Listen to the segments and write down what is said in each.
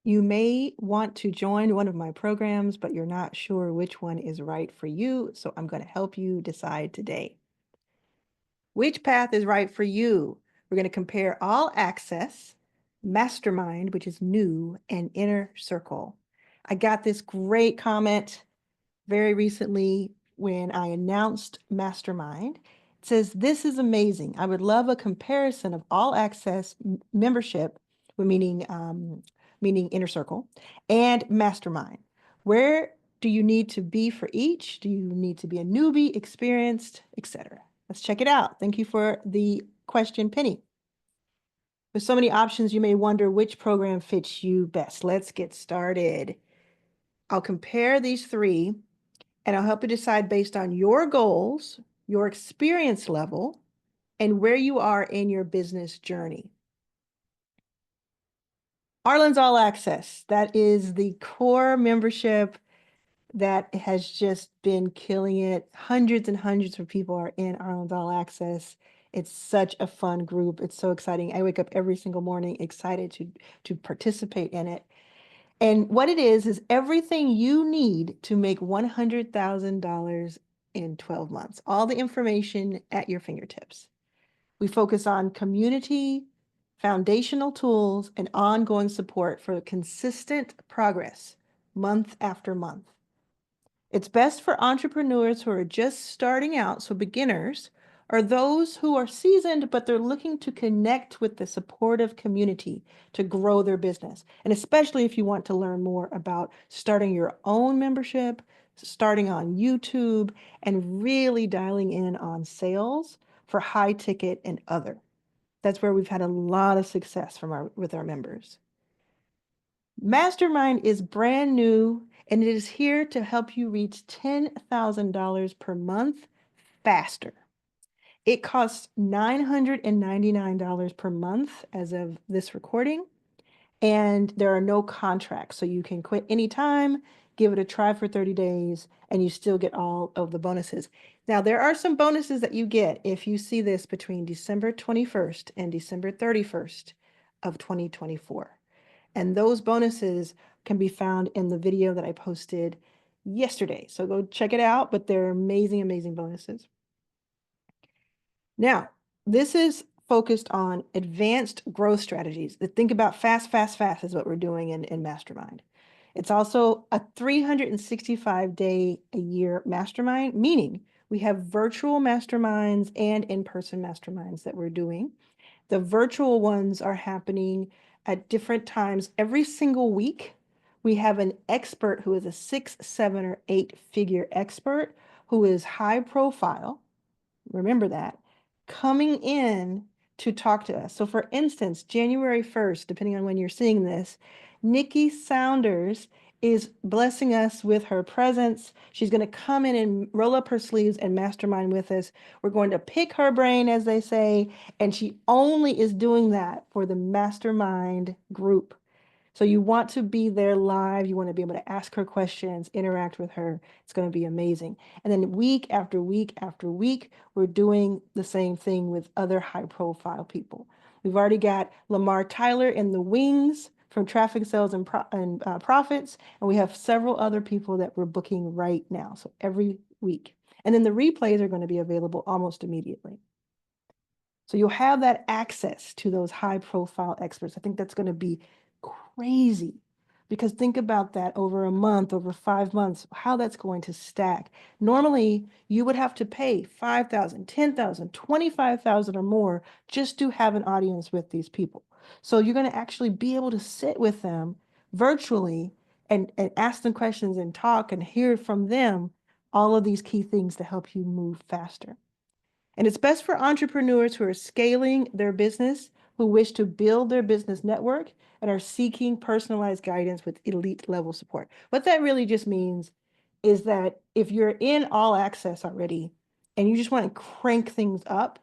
You may want to join one of my programs, but you're not sure which one is right for you, so I'm going to help you decide today. Which path is right for you? We're going to compare All Access, Mastermind, which is new, and Inner Circle. I got this great comment very recently when I announced Mastermind. It says, "This is amazing. I would love a comparison of All Access membership, meaning Inner Circle, and Mastermind. Where do you need to be for each? Do you need to be a newbie, experienced, etc.? Let's check it out." Thank you for the question, Penny. With so many options, you may wonder which program fits you best. Let's get started. I'll compare these three and I'll help you decide based on your goals, your experience level, and where you are in your business journey. Arlan's All Access, that is the core membership that has just been killing it. Hundreds and hundreds of people are in Arlan's All Access. It's such a fun group. It's so exciting. I wake up every single morning excited to participate in it. And what it is everything you need to make $100,000 in 12 months. All the information at your fingertips. We focus on community, foundational tools, and ongoing support for consistent progress month after month. It's best for entrepreneurs who are just starting out, so beginners, or those who are seasoned, but they're looking to connect with the supportive community to grow their business. And especially if you want to learn more about starting your own membership, starting on YouTube, and really dialing in on sales for high ticket and other. That's where we've had a lot of success with our members. Mastermind is brand new and it is here to help you reach $10,000 per month faster. It costs $999 per month as of this recording, and there are no contracts, so you can quit anytime, give it a try for 30 days, and you still get all of the bonuses. Now, there are some bonuses that you get if you see this between December 21st and December 31st of 2024. And those bonuses can be found in the video that I posted yesterday. So go check it out, but they're amazing, amazing bonuses. Now, this is focused on advanced growth strategies. Think about fast, fast, fast is what we're doing in Mastermind. It's also a 365-day a year mastermind, meaning we have virtual masterminds and in-person masterminds that we're doing. The virtual ones are happening at different times every single week. We have an expert who is a 6, 7, or 8-figure expert who is high profile. Remember that, coming in to talk to us. So for instance, January 1st, depending on when you're seeing this, Nikki Saunders is blessing us with her presence. She's going to come in and roll up her sleeves and mastermind with us. We're going to pick her brain, as they say, and she only is doing that for the mastermind group. So you want to be there live. You want to be able to ask her questions, interact with her. It's going to be amazing. And then week after week after week, we're doing the same thing with other high profile people. We've already got Lamar Tyler in the wings from Traffic Sales and Profits. And we have several other people that we're booking right now. So every week. And then the replays are going to be available almost immediately. So you'll have that access to those high profile experts. I think that's going to be crazy, because think about that over a month, over 5 months, how that's going to stack. Normally, you would have to pay $5,000, $10,000, $25,000 or more just to have an audience with these people. So you're going to actually be able to sit with them virtually and ask them questions and talk and hear from them all of these key things to help you move faster. And it's best for entrepreneurs who are scaling their business, who wish to build their business network, and are seeking personalized guidance with elite level support. What that really just means is that if you're in All Access already and you just want to crank things up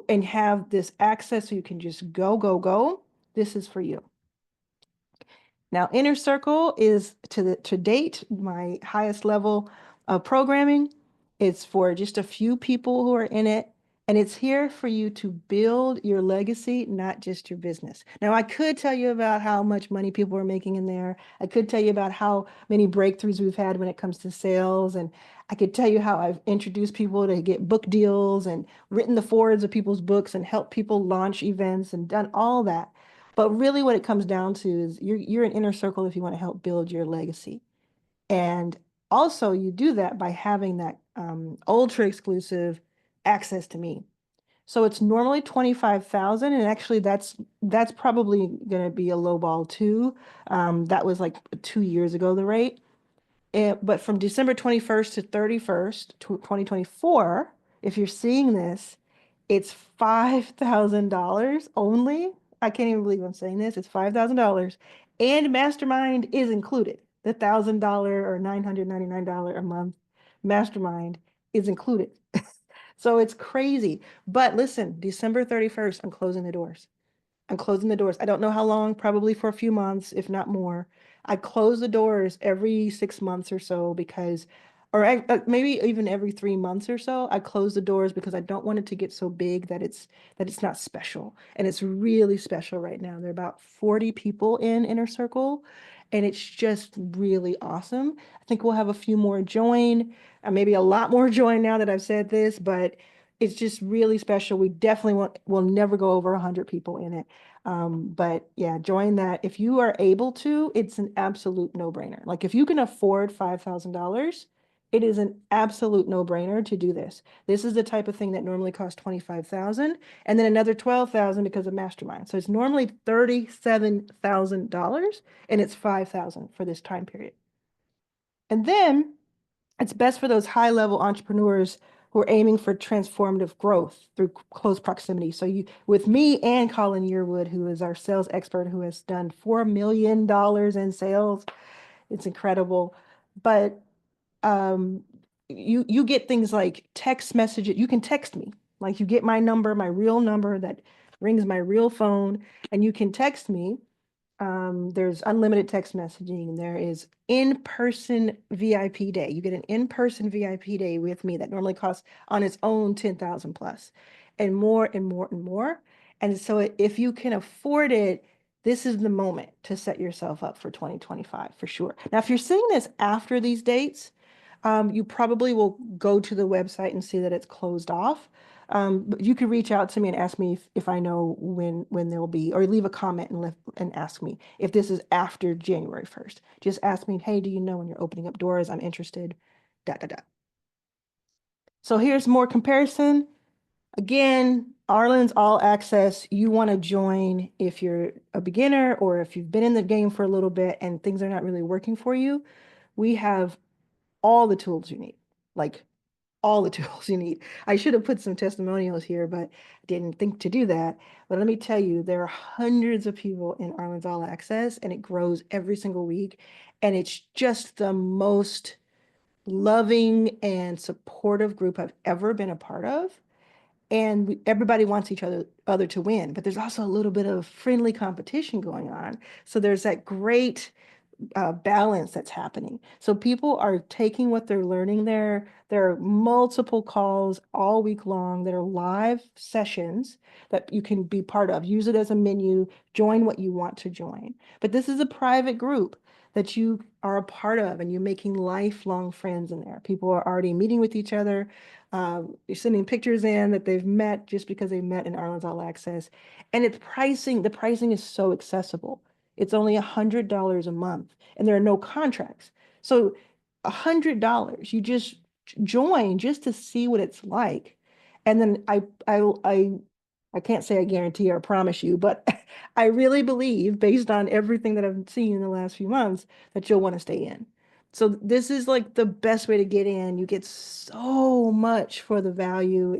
and have this access so you can just go, go, go, this is for you. Now, Inner Circle is to date my highest level of programming. It's for just a few people who are in it. And it's here for you to build your legacy, not just your business. Now, I could tell you about how much money people are making in there. I could tell you about how many breakthroughs we've had when it comes to sales. And I could tell you how I've introduced people to get book deals and written the forwards of people's books and helped people launch events and done all that. But really what it comes down to is you're an inner circle if you want to help build your legacy. And also you do that by having that ultra exclusive access to me. So it's normally 25,000, and actually that's probably going to be a low ball too. That was like 2 years ago, the rate. But from December 21st to 31st, 2024, if you're seeing this, it's $5,000 only. I can't even believe I'm saying this. It's $5,000. And Mastermind is included. The $1,000 or $999 a month Mastermind is included. So it's crazy. But listen, December 31st, I'm closing the doors. I'm closing the doors. I don't know how long, probably for a few months, if not more. I close the doors every 6 months or so because, or maybe even every 3 months or so. I close the doors because I don't want it to get so big that it's not special. And it's really special right now. There are about 40 people in Inner Circle, and it's just really awesome. I think we'll have a few more join, maybe a lot more join now that I've said this, but it's just really special. We definitely we'll never go over 100 people in it. But yeah, join that. If you are able to, it's an absolute no-brainer. Like if you can afford $5,000, it is an absolute no-brainer to do this. This is the type of thing that normally costs 25,000 and then another 12,000 because of Mastermind. So it's normally $37,000 and it's 5,000 for this time period. And then it's best for those high-level entrepreneurs who are aiming for transformative growth through close proximity. So you, with me and Colin Yearwood, who is our sales expert, who has done $4 million in sales, it's incredible. But you get things like text messages. You can text me, like you get my number, my real number that rings my real phone, and you can text me. There's unlimited text messaging. There is in-person VIP day. You get an in-person VIP day with me that normally costs on its own 10,000 plus, and more and more and more. And so if you can afford it, this is the moment to set yourself up for 2025 for sure. Now, if you're seeing this after these dates, you probably will go to the website and see that it's closed off. But you could reach out to me and ask me if I know when there'll be, or leave a comment and ask me if this is after January 1st. Just ask me, hey, do you know when you're opening up doors? I'm interested. Da da da. So here's more comparison. Again, Arlan's All Access. You want to join if you're a beginner or if you've been in the game for a little bit and things are not really working for you. We have all the tools you need, like all the tools you need. I should have put some testimonials here, but I didn't think to do that. But let me tell you, there are hundreds of people in Arlen's All Access, and it grows every single week. And it's just the most loving and supportive group I've ever been a part of. And everybody wants each other to win, but there's also a little bit of friendly competition going on. So there's that great balance that's happening. So people are taking what they're learning there. There are multiple calls all week long that are live sessions that you can be part of. Use it as a menu, join what you want to join. But this is a private group that you are a part of, and you're making lifelong friends in there. People are already meeting with each other. You're sending pictures in that they've met just because they met in Arlen's All Access. And it's pricing, the pricing is so accessible. It's only $100 a month, and there are no contracts. So $100, you just join just to see what it's like. And then I can't say I guarantee or promise you, but I really believe, based on everything that I've seen in the last few months, that you'll want to stay in. So this is like the best way to get in. You get so much for the value.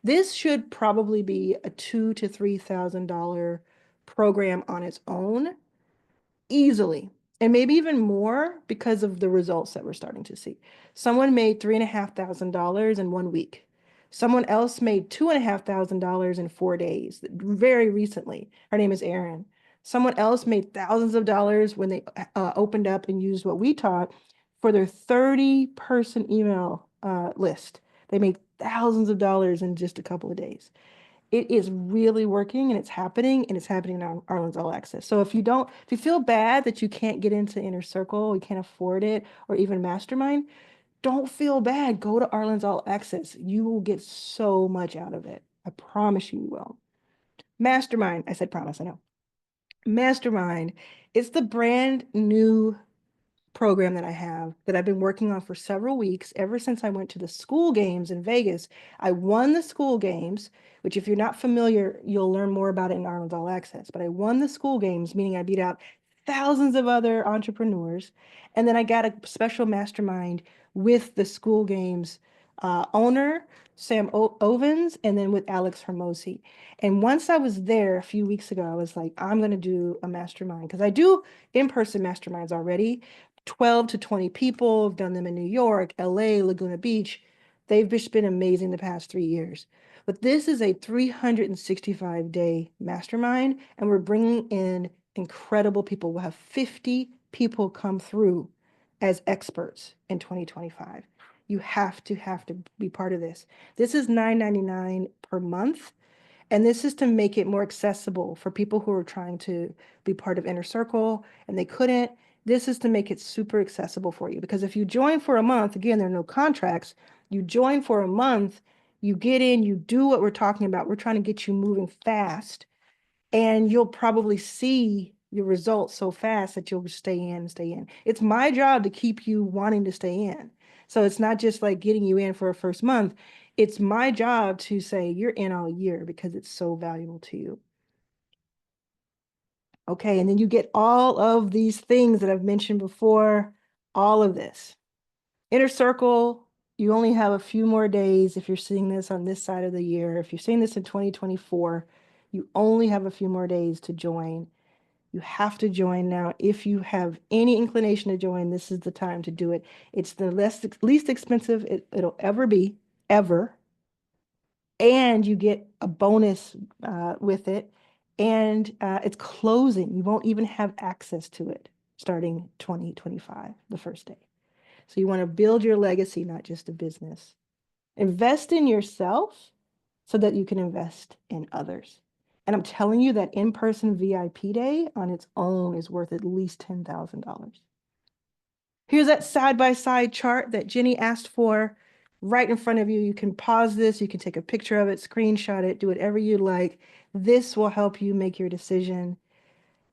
This should probably be a $2,000 to $3,000 program on its own easily, and maybe even more because of the results that we're starting to see. Someone made $3,500 in 1 week. Someone else made $2,500 in 4 days, very recently. Her name is Erin. Someone else made thousands of dollars when they opened up and used what we taught for their 30-person email list. They made thousands of dollars in just a couple of days. It is really working and it's happening on Arlen's All Access. So if you feel bad that you can't get into Inner Circle, you can't afford it, or even Mastermind, don't feel bad. Go to Arlen's All Access. You will get so much out of it. I promise you will. Mastermind, I said promise, I know. Mastermind, it's the brand new program that I have that I've been working on for several weeks, ever since I went to the school games in Vegas. I won the school games, which if you're not familiar, you'll learn more about it in Arnold's All Access. But I won the school games, meaning I beat out thousands of other entrepreneurs. And then I got a special mastermind with the school games owner, Sam Ovens, and then with Alex Hermosi. And once I was there a few weeks ago, I was like, I'm going to do a mastermind because I do in-person masterminds already. 12 to 20 people. I've done them in New York, LA, Laguna Beach. They've just been amazing the past 3 years. But this is a 365-day mastermind, and we're bringing in incredible people. We'll have 50 people come through as experts in 2025. You have to be part of this. This is $9.99 per month. And this is to make it more accessible for people who are trying to be part of Inner Circle and they couldn't. This is to make it super accessible for you. Because if you join for a month, again, there are no contracts. You join for a month, you get in, you do what we're talking about. We're trying to get you moving fast, and you'll probably see your results so fast that you'll stay in and stay in. It's my job to keep you wanting to stay in. So it's not just like getting you in for a first month. It's my job to say you're in all year because it's so valuable to you. Okay, and then you get all of these things that I've mentioned before, all of this. Inner Circle, you only have a few more days if you're seeing this on this side of the year. If you're seeing this in 2024, you only have a few more days to join. You have to join now. If you have any inclination to join, this is the time to do it. It's the least expensive it'll ever be, ever. And you get a bonus with it. And it's closing. You won't even have access to it starting 2025, the first day. So you want to build your legacy, not just a business. Invest in yourself so that you can invest in others. And I'm telling you that in-person VIP day on its own is worth at least $10,000. Here's that side-by-side chart that Jenny asked for right in front of you. You can pause this, you can take a picture of it, screenshot it, do whatever you like. This will help you make your decision.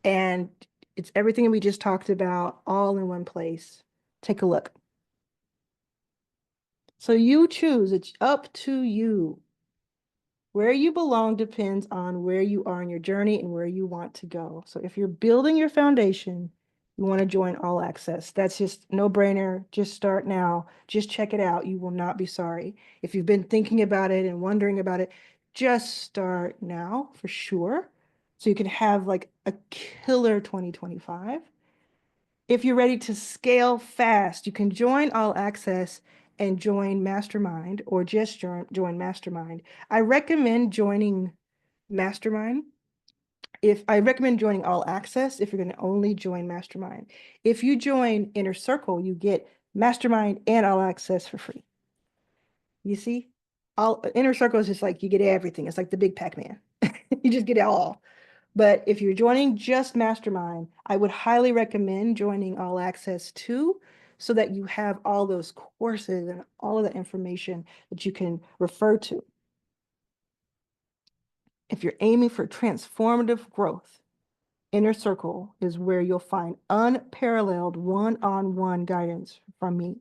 And it's everything we just talked about all in one place. Take a look. So you choose, it's up to you. Where you belong depends on where you are in your journey and where you want to go. So if you're building your foundation, you want to join All Access. That's just no brainer. Just start now. Just check it out. You will not be sorry. If you've been thinking about it and wondering about it, just start now for sure. So you can have like a killer 2025. If you're ready to scale fast, you can join All Access and join Mastermind, or just join Mastermind. I recommend joining Mastermind. If I recommend joining All Access if you're going to only join Mastermind. If you join Inner Circle, you get Mastermind and All Access for free. You see? All Inner Circle is just like you get everything. It's like the big Pac-Man. You just get it all. But if you're joining just Mastermind, I would highly recommend joining All Access too, so that you have all those courses and all of the information that you can refer to. If you're aiming for transformative growth, Inner Circle is where you'll find unparalleled one-on-one guidance from me.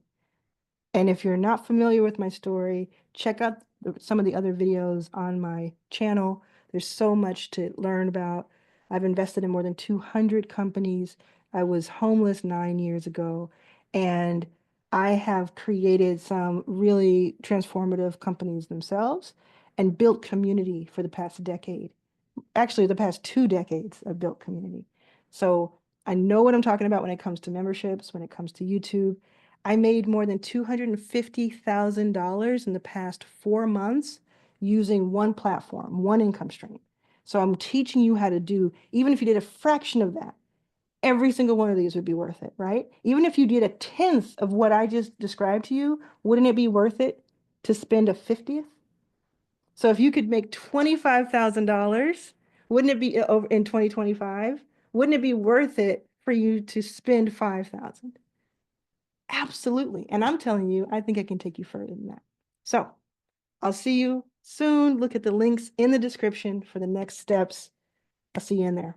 And if you're not familiar with my story, check out some of the other videos on my channel. There's so much to learn about. I've invested in more than 200 companies. I was homeless 9 years ago, and I have created some really transformative companies themselves and built community for the past decade. Actually, the past 2 decades, I've built community. So I know what I'm talking about when it comes to memberships, when it comes to YouTube. I made more than $250,000 in the past 4 months using one platform, one income stream. So I'm teaching you how to do, even if you did a fraction of that, every single one of these would be worth it, right? Even if you did a tenth of what I just described to you, wouldn't it be worth it? to spend a 50th? So if you could make $25,000, wouldn't it be over in 2025? Wouldn't it be worth it for you to spend 5,000? Absolutely. And I'm telling you, I think I can take you further than that. So I'll see you soon. Look at the links in the description for the next steps. I'll see you in there.